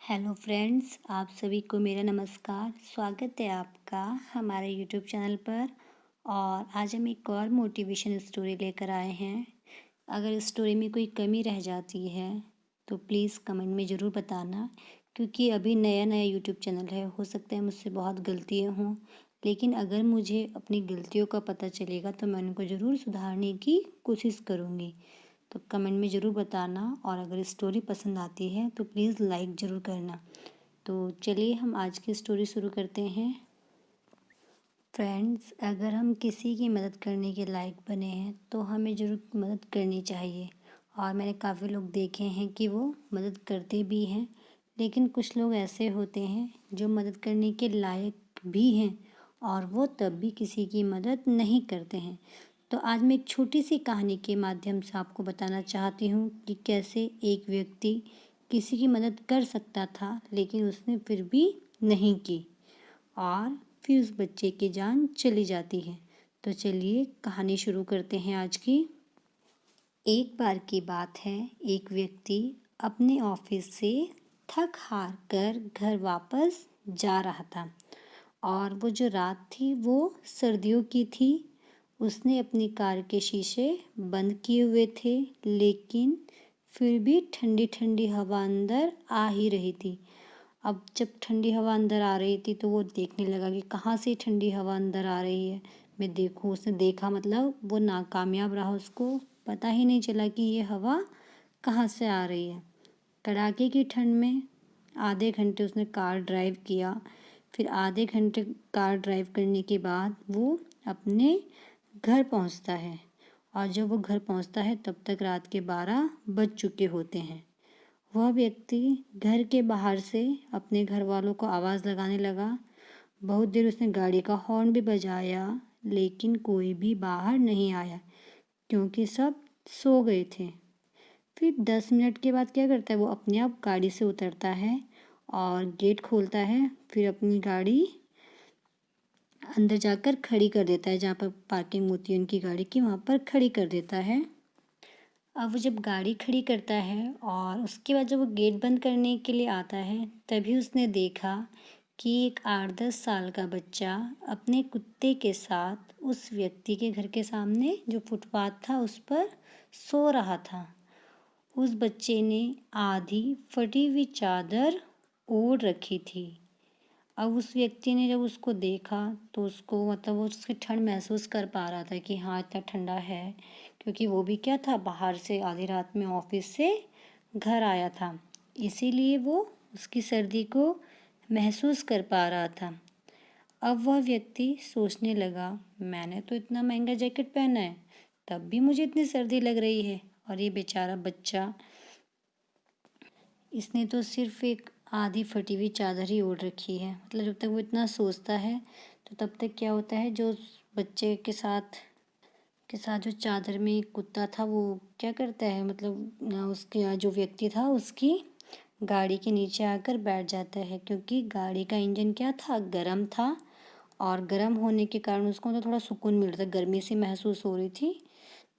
Hello friends, आप सभी को मेरा नमस्कार। स्वागत है आपका हमारे यूट्यूब चैनल पर। और आज हम एक और मोटिवेशन स्टोरी लेकर आए हैं। अगर स्टोरी में कोई कमी रह जाती है तो प्लीज़ कमेंट में ज़रूर बताना, क्योंकि अभी नया नया यूट्यूब चैनल है। हो सकता है मुझसे बहुत गलतियाँ हों, लेकिन अगर मुझे अपनी गलतियों का पता चलेगा तो मैं उनको ज़रूर सुधारने की कोशिश करूँगी। तो कमेंट में ज़रूर बताना, और अगर स्टोरी पसंद आती है तो प्लीज़ लाइक ज़रूर करना। तो चलिए हम आज की स्टोरी शुरू करते हैं। फ्रेंड्स, अगर हम किसी की मदद करने के लायक बने हैं तो हमें ज़रूर मदद करनी चाहिए। और मैंने काफ़ी लोग देखे हैं कि वो मदद करते भी हैं, लेकिन कुछ लोग ऐसे होते हैं जो मदद करने के लायक भी हैं और वो तब भी किसी की मदद नहीं करते हैं। तो आज मैं एक छोटी सी कहानी के माध्यम से आपको बताना चाहती हूँ कि कैसे एक व्यक्ति किसी की मदद कर सकता था, लेकिन उसने फिर भी नहीं की और फिर उस बच्चे की जान चली जाती है। तो चलिए कहानी शुरू करते हैं आज की। एक बार की बात है, एक व्यक्ति अपने ऑफिस से थक हार कर घर वापस जा रहा था। और वो जो रात थी वो सर्दियों की थी। उसने अपनी कार के शीशे बंद किए हुए थे, लेकिन फिर भी ठंडी ठंडी हवा अंदर आ ही रही थी। अब जब ठंडी हवा अंदर आ रही थी तो वो देखने लगा कि कहाँ से ठंडी हवा अंदर आ रही है। मैं देखूँ, उसने देखा, मतलब वो नाकामयाब रहा। उसको पता ही नहीं चला कि ये हवा कहाँ से आ रही है। कड़ाके की ठंड में आधे घंटे उसने कार ड्राइव किया। फिर आधे घंटे कार ड्राइव करने के बाद वो अपने घर पहुंचता है। और जब वो घर पहुंचता है तब तक रात के 12 बज चुके होते हैं। वह व्यक्ति घर के बाहर से अपने घर वालों को आवाज़ लगाने लगा। बहुत देर उसने गाड़ी का हॉर्न भी बजाया, लेकिन कोई भी बाहर नहीं आया, क्योंकि सब सो गए थे। फिर 10 मिनट के बाद क्या करता है, वो अपने आप गाड़ी से उतरता है और गेट खोलता है। फिर अपनी गाड़ी अंदर जाकर खड़ी कर देता है, जहाँ पर पार्किंग होती है उनकी गाड़ी की, वहाँ पर खड़ी कर देता है। अब वो जब गाड़ी खड़ी करता है और उसके बाद जब वो गेट बंद करने के लिए आता है, तभी उसने देखा कि एक 8-10 साल का बच्चा अपने कुत्ते के साथ उस व्यक्ति के घर के सामने जो फुटपाथ था उस पर सो रहा था। उस बच्चे ने आधी फटी हुई चादर ओढ़ रखी थी। अब उस व्यक्ति ने जब उसको देखा तो उसको, मतलब वो उसकी ठंड महसूस कर पा रहा था कि हाँ इतना ठंडा है, क्योंकि वो भी क्या था, बाहर से आधी रात में ऑफिस से घर आया था, इसीलिए वो उसकी सर्दी को महसूस कर पा रहा था। अब वह व्यक्ति सोचने लगा, मैंने तो इतना महंगा जैकेट पहना है, तब भी मुझे इतनी सर्दी लग रही है, और ये बेचारा बच्चा, इसने तो सिर्फ एक आधी फटी हुई चादर ही ओढ़ रखी है। मतलब जब तक वो इतना सोचता है तो तब तक क्या होता है, जो उस बच्चे के साथ जो चादर में एक कुत्ता था वो क्या करता है, मतलब उसके जो व्यक्ति था उसकी गाड़ी के नीचे आकर बैठ जाता है, क्योंकि गाड़ी का इंजन क्या था, गर्म था। और गर्म होने के कारण उसको तो थोड़ा सुकून मिल रहा था, गर्मी सी महसूस हो रही थी,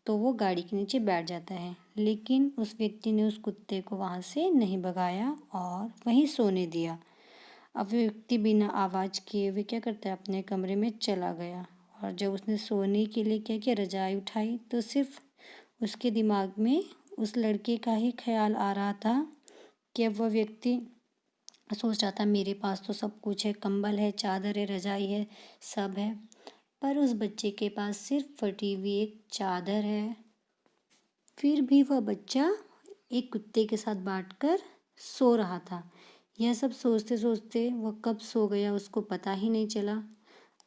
तो वो गाड़ी के नीचे बैठ जाता है। लेकिन उस व्यक्ति ने उस कुत्ते को वहाँ से नहीं भगाया और वहीं सोने दिया। अब वो व्यक्ति बिना आवाज़ किए हुए क्या करता है, अपने कमरे में चला गया। और जब उसने सोने के लिए क्या किया, रजाई उठाई, तो सिर्फ उसके दिमाग में उस लड़के का ही ख्याल आ रहा था कि अब वह व्यक्ति सोच रहा था, मेरे पास तो सब कुछ है, कंबल है, चादर है, रजाई है, सब है, पर उस बच्चे के पास सिर्फ फटी हुई एक चादर है। फिर भी वह बच्चा एक कुत्ते के साथ बांटकर सो रहा था। यह सब सोचते सोचते वह कब सो गया उसको पता ही नहीं चला।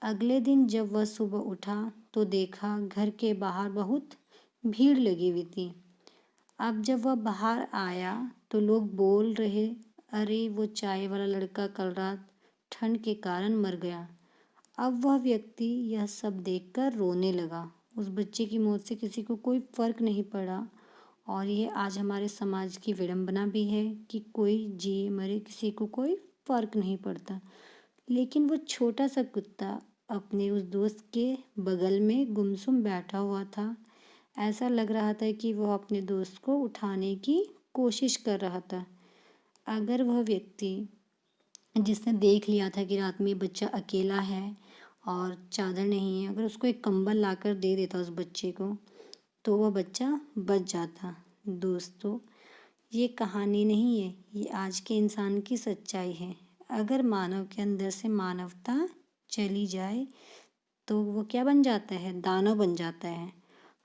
अगले दिन जब वह सुबह उठा तो देखा घर के बाहर बहुत भीड़ लगी हुई थी। अब जब वह बाहर आया तो लोग बोल रहे, अरे वो चाय वाला लड़का कल रात ठंड के कारण मर गया। अब वह व्यक्ति यह सब देखकर रोने लगा। उस बच्चे की मौत से किसी को कोई फर्क नहीं पड़ा, और ये आज हमारे समाज की विडंबना भी है कि कोई जिए मरे किसी को कोई फर्क नहीं पड़ता। लेकिन वो छोटा सा कुत्ता अपने उस दोस्त के बगल में गुमसुम बैठा हुआ था। ऐसा लग रहा था कि वह अपने दोस्त को उठाने की कोशिश कर रहा था। अगर वह व्यक्ति जिसने देख लिया था कि रात में ये बच्चा अकेला है और चादर नहीं है, अगर उसको एक कंबल लाकर दे देता उस बच्चे को, तो वह बच्चा बच जाता। दोस्तों, ये कहानी नहीं है, ये आज के इंसान की सच्चाई है। अगर मानव के अंदर से मानवता चली जाए तो वो क्या बन जाता है? दानव बन जाता है।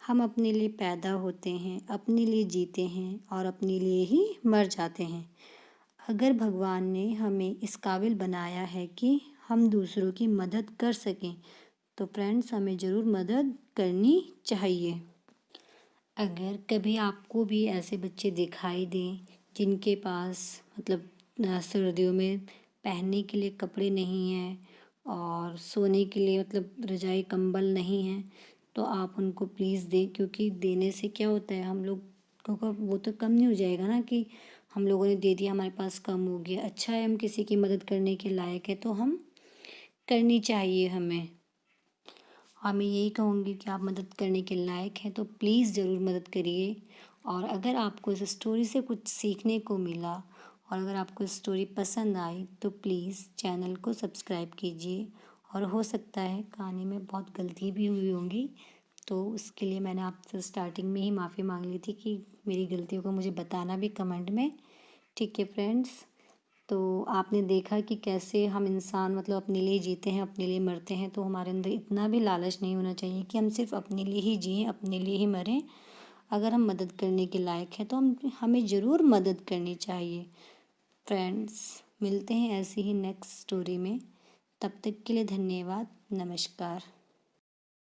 हम अपने लिए पैदा होते हैं, अपने लिए जीते हैं और अपने लिए ही मर जाते हैं। अगर भगवान ने हमें इस काबिल बनाया है कि हम दूसरों की मदद कर सकें, तो फ्रेंड्स हमें ज़रूर मदद करनी चाहिए। अगर कभी आपको भी ऐसे बच्चे दिखाई दें जिनके पास मतलब सर्दियों में पहनने के लिए कपड़े नहीं हैं और सोने के लिए मतलब रजाई कंबल नहीं है, तो आप उनको प्लीज़ दें, क्योंकि देने से क्या होता है, हम लोगों का वो तो कम नहीं हो जाएगा ना कि हम लोगों ने दे दिया हमारे पास कम हो गया। अच्छा है, हम किसी की मदद करने के लायक है तो हम करनी चाहिए हमें। हाँ, मैं यही कहूँगी कि आप मदद करने के लायक हैं तो प्लीज़ ज़रूर मदद करिए। और अगर आपको इस स्टोरी से कुछ सीखने को मिला और अगर आपको स्टोरी पसंद आई तो प्लीज़ चैनल को सब्सक्राइब कीजिए। और हो सकता है कहानी में बहुत गलती भी हुई होंगी, तो उसके लिए मैंने आपसे स्टार्टिंग में ही माफ़ी मांग ली थी कि मेरी गलतियों को मुझे बताना भी कमेंट में। ठीक है फ्रेंड्स, तो आपने देखा कि कैसे हम इंसान मतलब अपने लिए जीते हैं, अपने लिए मरते हैं, तो हमारे अंदर इतना भी लालच नहीं होना चाहिए कि हम सिर्फ अपने लिए ही जिएं, अपने लिए ही मरें। अगर हम मदद करने के लायक हैं तो हमें ज़रूर मदद करनी चाहिए। फ्रेंड्स, मिलते हैं ऐसी ही नेक्स्ट स्टोरी में। तब तक के लिए धन्यवाद। नमस्कार।